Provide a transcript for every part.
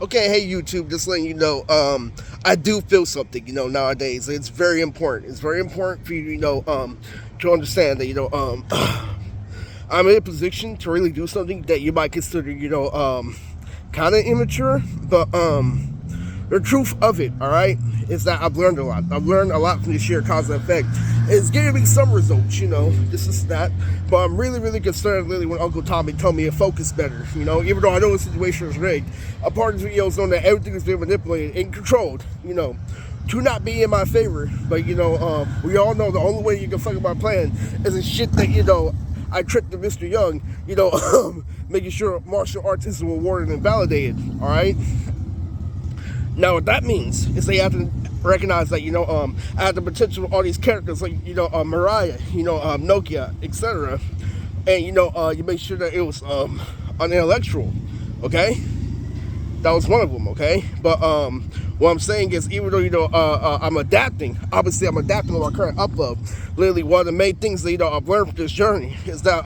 Okay, hey YouTube, just letting you know, I do feel something, nowadays. It's very important. It's very important for you, to understand that, I'm in a position to really do something that you might consider, kind of immature, but, the truth of it, all right, is that I've learned a lot. I've learned a lot from this year cause and effect. It's giving me some results, this is that. But I'm really, really concerned, really, when Uncle Tommy told me to focus better, even though I know the situation is rigged. A part of this video is knowing that everything is being manipulated and controlled, to not be in my favor. But, we all know the only way you can fuck up my plan is the shit that, I tricked Mr. Young, making sure martial arts is rewarded and validated, all right? Now, what that means is they have to recognize that, I have the potential of all these characters like, Mariah, Nokia, etc. And, you make sure that it was unintellectual, okay? That was one of them, okay? But what I'm saying is, even though, I'm adapting, obviously I'm adapting to my current upload. Literally, one of the main things that, I've learned from this journey is that,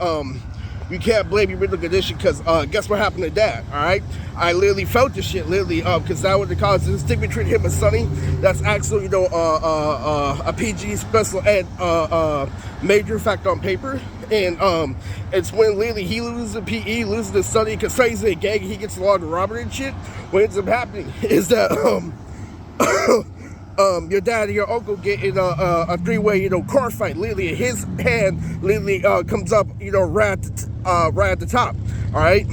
you can't blame your mental condition because guess what happened to Dad, all right? I literally felt this shit, literally, because that was the cause of the stigma between him and Sonny. That's actually, a PG special ed major fact on paper. And it's when literally he loses the PE, loses the Sonny, because Sonny's in a gang and he gets along with Robert and shit. What ends up happening is that, your dad and your uncle get in a three-way, car fight. Literally, his hand literally comes up, right at the top. All right.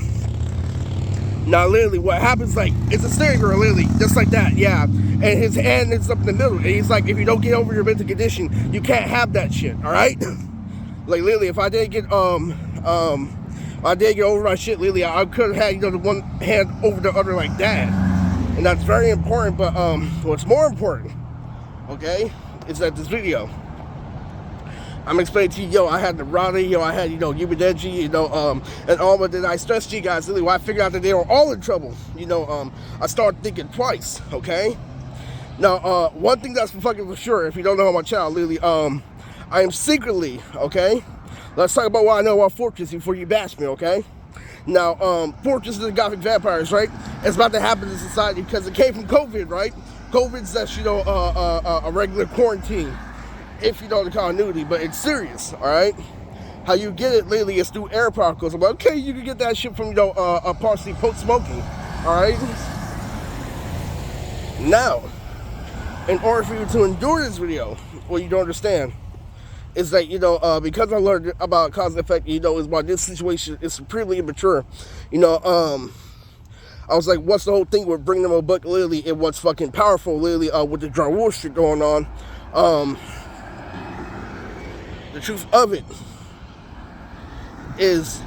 Now, literally, what happens, like, it's a steering wheel, literally, just like that, yeah. And his hand is up in the middle. And he's like, if you don't get over your mental condition, you can't have that shit. All right. Like, literally, if I didn't get over my shit, literally, I could have had, the one hand over the other like that. And that's very important, but what's more important, okay, is that this video, I'm explaining to you, I had the Roddy, I had, Ubideji, and all, but then I stressed to you guys, really, when I figured out that they were all in trouble, I started thinking twice, okay? Now, one thing that's for sure, if you don't know on my channel, literally, I am secretly, okay? Let's talk about what I know about Fortress before you bash me, okay? Now, Fortress is the Gothic vampires, right? It's about to happen in society because it came from COVID, right? COVID's just, a regular quarantine, if you know the continuity, but it's serious, all right? How you get it lately is through air particles. I'm like, okay, you can get that shit from, partially pot smoking, all right? Now, in order for you to endure this video, what you don't understand is that, because I learned about cause and effect, is why this situation is supremely immature. I was like, what's the whole thing with bringing them a book, literally, and what's fucking powerful, literally, with the John Wall shit going on. The truth of it is,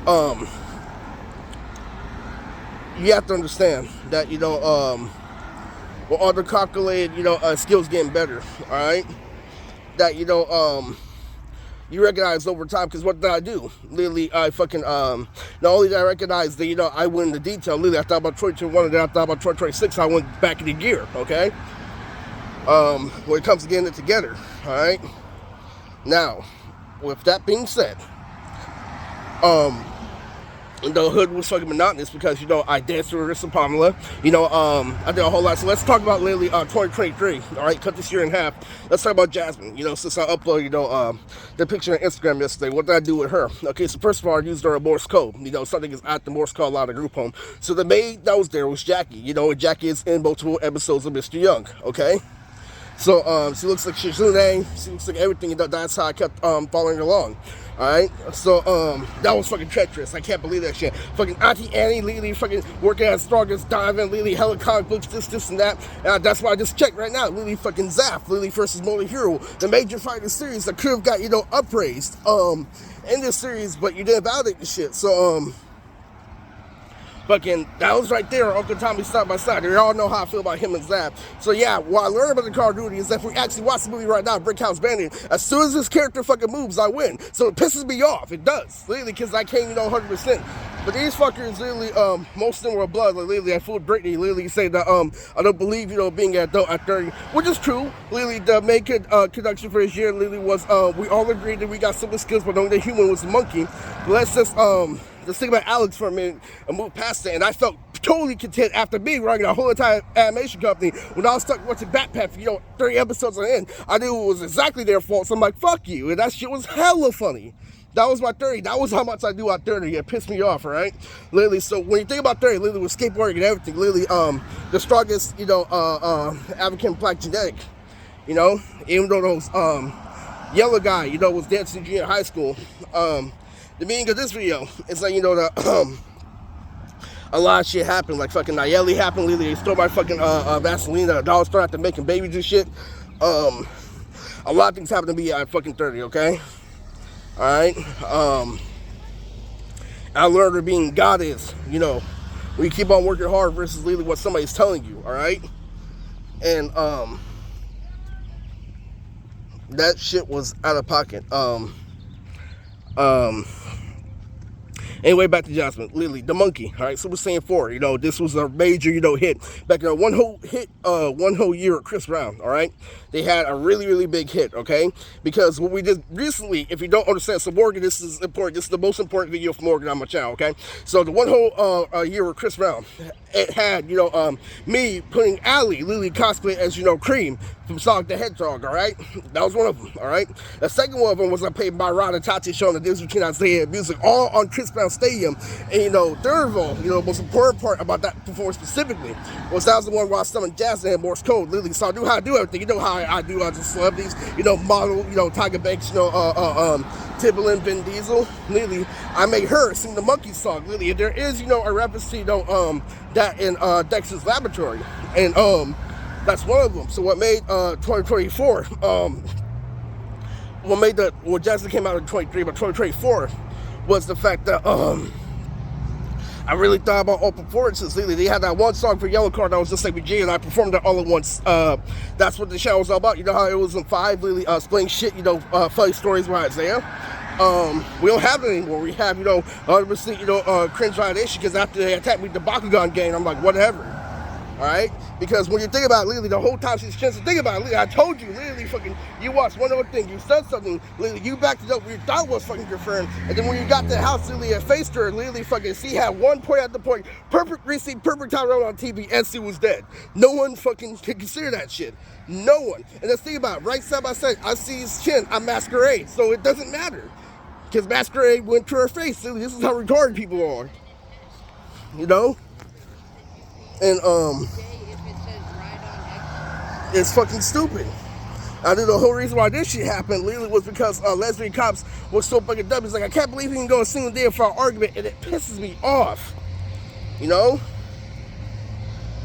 you have to understand that, with all the calculated, skills getting better, all right? That, you recognize over time, because what did I do? Literally, I fucking, not only did I recognize that, I went into detail, literally, I thought about 2021, and then I thought about 2026, I went back in the gear, okay? When it comes to getting it together, all right? Now, with that being said, the hood was fucking monotonous because, I danced with Arissa Pamela. I did a whole lot. So let's talk about literally 2023. All right, cut this year in half. Let's talk about Jasmine. Since I uploaded, the picture on Instagram yesterday, what did I do with her? Okay, so first of all, I used her a Morse code. Something is at the Morse code out of group home. So the maid that was there was Jackie. And Jackie is in multiple episodes of Mr. Young. Okay. So, she looks like Shizune, she looks like everything, that's how I kept, following along, alright? So, that was fucking treacherous, I can't believe that shit. Fucking Auntie Annie, Lily, fucking working at Strongest Diamond, Lily, hella comic books, this, and that. That's why I just checked right now, Lily fucking Zaf, Lily versus Motor Hero, the major fighting series that could have got, upraised, in this series, but you didn't validate the shit, so, fucking, that was right there, Uncle Tommy side by side. We all know how I feel about him and Zap. So yeah, what I learned about the Call of Duty is that if we actually watch the movie right now, Brick House Bandit, as soon as this character fucking moves, I win. So it pisses me off. It does. Literally, because I can't, 100%. But these fuckers, literally, most of them were blood. Like, literally, I fooled Brittany. Literally, say that, I don't believe, being an adult at 30, which is true. Literally, the main conduction for this year, literally, was, we all agreed that we got some skills, but only the human was a monkey. Let's just, think about Alex for a minute and move past it, and I felt totally content after me running a whole entire animation company when I was stuck watching Batman for, 30 episodes on end. I knew it was exactly their fault, so I'm like, fuck you. And that shit was hella funny. That was my 30. That was how much I knew about 30. It pissed me off, all right? Literally, so when you think about 30, literally with skateboarding and everything, literally, the strongest, African black genetic, even though those, yellow guy, was dancing in junior high school. The meaning of this video is like, the, a lot of shit happened. Like fucking Nayeli happened. Literally, they stole my fucking Vaseline at a dollar store after making babies and shit. A lot of things happened to me at fucking 30, okay? Alright? I learned what being God is, when you keep on working hard versus literally what somebody's telling you, alright? And, that shit was out of pocket. Anyway, back to Jasmine. Literally, the monkey. All right, Super Saiyan 4. This was a major, hit back in one whole year at Chris Brown. All right, they had a really, really big hit. Okay, because what we did recently, if you don't understand, so Morgan, this is important. This is the most important video for Morgan on my channel. Okay, so the one whole year with Chris Brown, it had me putting Allie literally cosplay as Cream from Sonic the Hedgehog. All right, that was one of them. All right, the second one of them was I played by Rod and Tati showing the difference between Isaiah and music, all on Chris Brown Stadium. And third of all, the most important part about that performance specifically was that was the one where I summoned Jazz and Morse code literally. So I knew how to do everything. How I do as a celebrities, model, Tiger Banks, Timbaland, Vin Diesel. Literally, I made her sing the Monkey song. Literally, there is a reference to that in Dexter's Laboratory, and that's one of them. So what made 2024 what made Jasmine came out in 23, but 2024 was the fact that I really thought about all performances. Literally, they had that one song for Yellow Card that was just like with G, and I performed that all at once. That's what the show was all about. How it was in 5, literally explaining shit, funny stories with Isaiah. We don't have it anymore. We have, 100%, cringe validation, because after they attacked me with the Bakugan game, I'm like, whatever. Alright? Because when you think about it, literally, the whole time she's chance to think about it, literally, I told you, literally, fucking, you watched one other thing, you said something, literally, you backed it up, you thought was fucking confirmed, and then when you got to the house, literally, I faced her, literally, fucking, she had one point at the point, perfect receipt, perfect time around on TV, and she was dead. No one fucking can consider that shit. No one. And let's think about it, right side by side, I see his chin, I'm Masquerade, so it doesn't matter. Because Masquerade went to her face, literally, this is how retarded people are. And, it's fucking stupid. I knew the whole reason why this shit happened literally was because lesbian cops were so fucking dumb. It's like, I can't believe you can go a single day without an argument, and it pisses me off.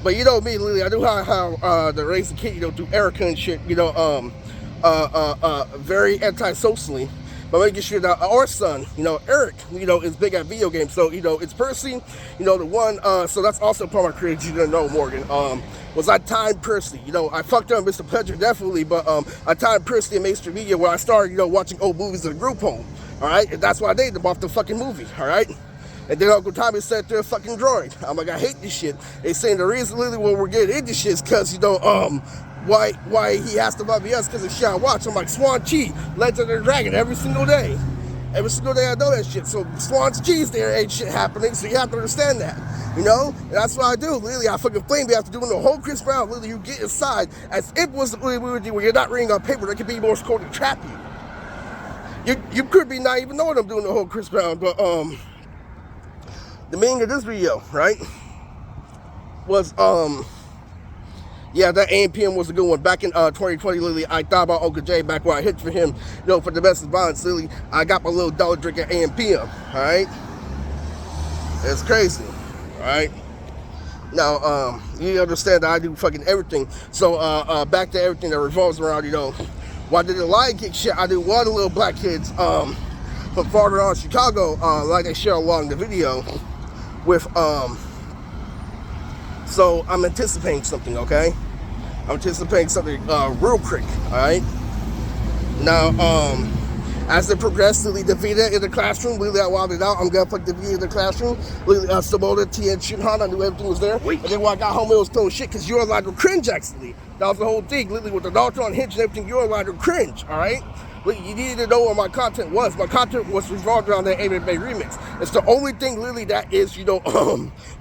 But me, literally, I knew how the raise the kid, through Erica and shit, very anti-socially. But making sure that our son, Eric, is big at video games. So, it's Percy, the one, so that's also part of my career, you didn't know, Morgan, was I timed Percy. I fucked up Mr. Pleasure, definitely, but I timed Percy in mainstream media where I started, watching old movies in a group home, all right? And that's why I named them off the fucking movie, all right? And then Uncle Tommy said they're a fucking droid. I'm like, I hate this shit. They saying the reason literally when we're getting into shit is because, why he has to love us because of shit I watch. I'm like, Swan Chi, Legend of the Dragon, every single day. Every single day I know that shit. So Swan's Chi's there, ain't shit happening, so you have to understand that. And that's what I do. Literally, I fucking flame me after doing the whole Chris Brown. Literally, you get inside as if it was what we would do when you're not reading on paper. There could be more code to trap you. You could be not even knowing I'm doing the whole Chris Brown, but the meaning of this video, right, was yeah, that AMPM was a good one. Back in 2020, literally, I thought about Uncle Jay back when I hit for him, for domestic violence. Literally, I got my little dollar drink at AMPM, all right? It's crazy, all right? Now, you understand that I do fucking everything. So, back to everything that revolves around, why did the Lion King shit? I do one of the little black kids from farther on Chicago, like I share along the video, with, so I'm anticipating something, okay? I'm anticipating something real quick, all right? Now, as it progressed, Lily Davida in the classroom, Lily, I wilded out. I'm gonna put Davida in the classroom. Lily, Samoda, T, and Shinhan, I knew everything was there. And then when I got home, it was throwing shit because you're allowed to cringe, actually. That was the whole thing. Lily, with the doctor on Hinge and everything, you're allowed to cringe, all right? You needed to know what my content was. My content was revolved around that MMA remix. It's the only thing, literally, that is,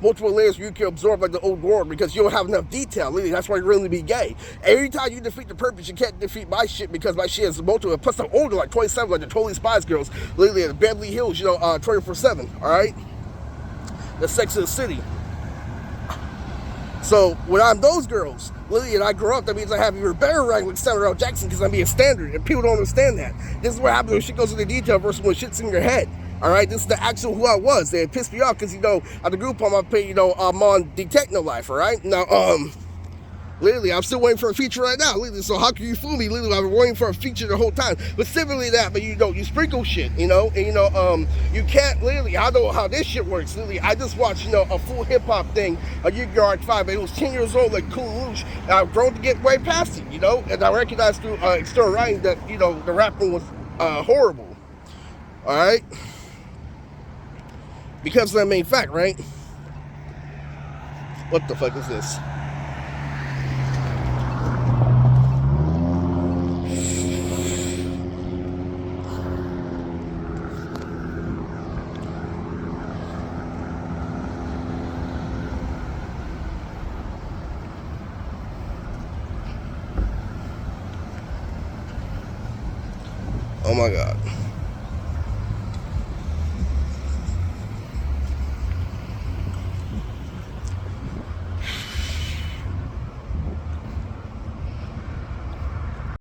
multiple layers you can absorb like the old world because you don't have enough detail. Literally, that's why you really be gay. Every time you defeat the purpose, you can't defeat my shit because my shit is multiple. Plus, I'm older, like 27, like the Totally Spies girls, literally at Beverly Hills, 24/7. All right, the Sex of the City. So when I'm those girls, literally, and I grow up, that means I have even better rank with Samuel L. Jackson because I'm being standard, and people don't understand that. This is what happens when shit goes into detail versus when shit's in your head. All right, this is the actual who I was. They pissed me off because at the group home I pay, I'm on Detect No Life. All right, now literally, I'm still waiting for a feature right now. Literally, so how can you fool me? Literally, I've been waiting for a feature the whole time. But similarly that, but you sprinkle shit, and you can't literally. I don't know how this shit works. Literally, I just watched, a full hip hop thing, a Yard 5. It was 10 years old, like Cool Loosh. And I've grown to get way past it, and I recognized through external writing that, the rapping was horrible. All right, because of that main fact, right? What the fuck is this? Oh my God.